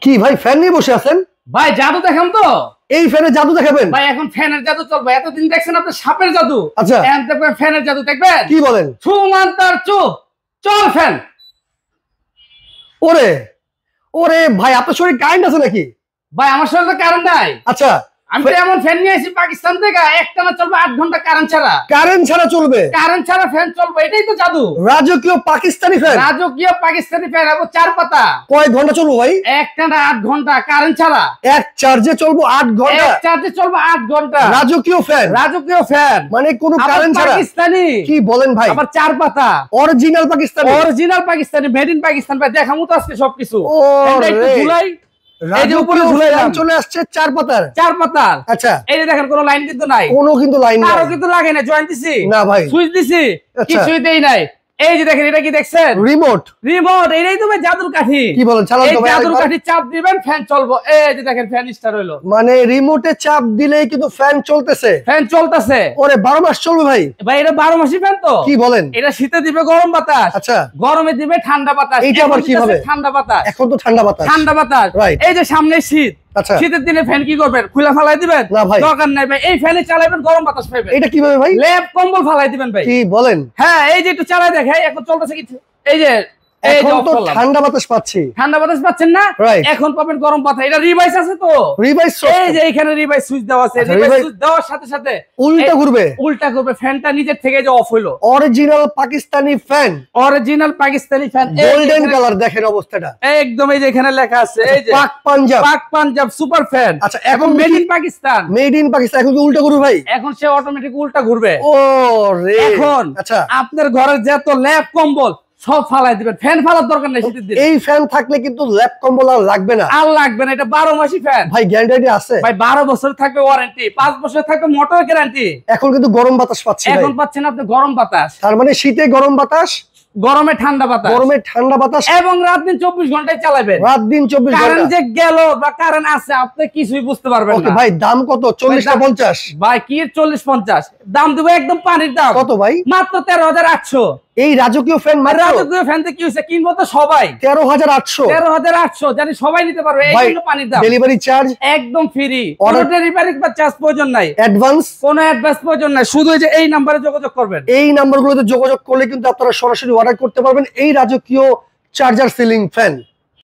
কি ভাই ফ্যান নিয়ে বসে আছেন? ভাই জাদু দেখাম তো। এই ফ্যানে জাদু দেখাবেন? ভাই এখন ফ্যানের জাদু চলবে। এতদিন দেখছেন আপনি সাপের জাদু, আচ্ছা এখন দেখবেন ফ্যানের জাদু। দেখবেন? কি বলেন? সুমান্তার চুপ চল ফ্যান। ওরে ওরে ভাই, আপনার শরীরে কারেন্ট আছে নাকি? ভাই আমার শরীরে কারেন্ট নাই। আচ্ছা আমি তো এমন ফ্যান নিয়ে আসি পাকিস্তান থেকে, একটানা চলবে 8 ঘন্টা কারেন্ট ছাড়া। কারেন্ট ছাড়া চলবে? কারেন্ট ছাড়া ফ্যান চলবে, এটাই তো জাদু। রাজকীয় পাকিস্তানি ফ্যান? রাজকীয় পাকিস্তানি ফ্যান, এবং 4 পাতা। কয় ঘন্টা চলবে ভাই? একটানা 8 ঘন্টা কারেন্ট ছাড়া। এক চার্জে চলবো 8 ঘন্টা? এক চার্জে চলবে 8 ঘন্টা। রাজকীয় ফ্যান? রাজকীয় ফ্যান মানে কোনো কারেন্ট ছাড়া? পাকিস্তানি। কি বলেন ভাই? আবার 4 পাতা। Original Pakistani? Original Pakistani, made in Pakistan. ভাই দেখামু তো আজকে সবকিছু। ওরে একটু ঝুলাই, এই যে উপরে ঝুলাইলাম। চলে আসছে 4 পাতার। 4 পাতার। আচ্ছা এই যে দেখেন কোনো লাইন কিন্তু নাই। কোনো কিন্তু লাইন নাই। আরো কিন্তু লাগে না, জয়েন্ট দিছি না ভাই। সুইচ দিছি, কিছুই দেই নাই। এই যে দেখেন, এটা কি দেখছেন? রিমোট। রিমোট, এটাই তো ভাই জাদুর কাঠি। কি বলেন? চালান তো ভাই। এই জাদুর কাঠি চাপ দিবেন, ফ্যান চলবো। এই যে দেখেন ফ্যান স্টার্ট হইলো। মানে রিমোটে চাপ দিলেই কিন্তু ফ্যান চলতেছে? ফ্যান চলতেছে। ওরে 12 মাস চলবে ভাই? ভাই এটা 12 মাসি ফ্যান তো। কি বলেন? এটা শীতে দিবে গরম বাতাস, আচ্ছা গরমে দিবে ঠান্ডা বাতাস। এইটা আবার কিভাবে? ঠান্ডা বাতাস। এখন তো ঠান্ডা বাতাস। ঠান্ডা বাতাস। রাইট। এই যে সামনে শীত, আচ্ছা শীতের দিনে ফ্যান কি করবেন? খুলে ফালাই দিবেন? না ভাই। দরকার নাই ভাই, এই ফ্যানে চালাবেন, গরম বাতাস পাইবেন। এটা কিভাবে ভাই? লেপ কম্বল ফালাই দিবেন ভাই। কি বলেন? হ্যাঁ, এই যে একটু চালাই দেখাই, এখন চলতেছে কিছু। এই যে এখন তো ঠান্ডা বাতাস পাচ্ছি। ঠান্ডা বাতাস পাচ্ছেন না? রাইট। এখন পাবেন গরম বাতাস। এটা রিভাইস আছে তো। রিভাইস? এই যে এখানে রিভাইস সুইচ দেওয়া আছে। আচ্ছা, রিভাইস রিভাইস সুইচ দেওয়ার সাথে সাথে উল্টা ঘুরবে? উল্টা করবে, ফ্যানটা নিজের থেকে যে অফ হইলো। Original Pakistani fan, original Pakistani fan, golden colour. দেখেন অবস্থাটা একদম। এই যে এখানে লেখা আছে, এই যে পাক পাঞ্জাব। পাক পাঞ্জাব সুপার ফ্যান। আচ্ছা এখন made in Pakistan. Made in Pakistan. এখন কি উল্টা ঘুরবে ভাই? এখন সে অটোমেটিক উল্টা ঘুরবে। ও রে। এখন আচ্ছা আপনার ঘরের যত ল্যাপ কম্বল সব ফালাই দিবেন। ফ্যান ফালার দরকার নেই শীতের দিনে। এই ফ্যান থাকলে কিন্তু ল্যাপ কম্বল আর লাগবে না। আর লাগবে না, এটা 12 মাসি ফ্যান। ভাই গ্যারান্টি আছে? ভাই 12 বছর থাকবে ওয়ারেন্টি, 5 বছর থাকবে মোটর গ্যারান্টি। এখন কিন্তু গরম বাতাস পাচ্ছি ভাই। এখন পাচ্ছেন আপনি গরম বাতাস। তার মানে শীতে গরম বাতাস, গরমে ঠান্ডা বাতাস। গরমে ঠান্ডা বাতাস, এবং রাত দিন 24 ঘন্টায় চালাবেন। রাত দিন 24 ঘন্টা। কারেন্ট যে গেল বা কারেন্ট আছে আপনি কিছুই বুঝতে পারবেন ওকে না। ভাই দাম কত? 40 না 50? ভাই কি 40-50 দাম দেবো? একদম পানির দাম। কত ভাই? মাত্র 13,800। এই রাজকীয় ফ্যান মাত্র? রাজকীয় ফ্যান থেকে কি হইছে? কিনবো তো সবাই। 13,800? 13,800 জানি সবাই নিতে পারবে। এই জন্য পানির দাম। ডেলিভারি চার্জ একদম ফ্রি, কোনো ডেলিভারি বা চার্জ প্রয়োজন নাই, অ্যাডভান্স কোনো অ্যাডভান্স প্রয়োজন নাই। শুধু এই যে এই নম্বরে যোগাযোগ করবেন। এই নাম্বারগুলোতে যোগাযোগ করলে কিন্তু আপনারা সরাসরি অর্ডার করতে পারবেন এই রাজকীয় চার্জার সিলিং ফ্যান।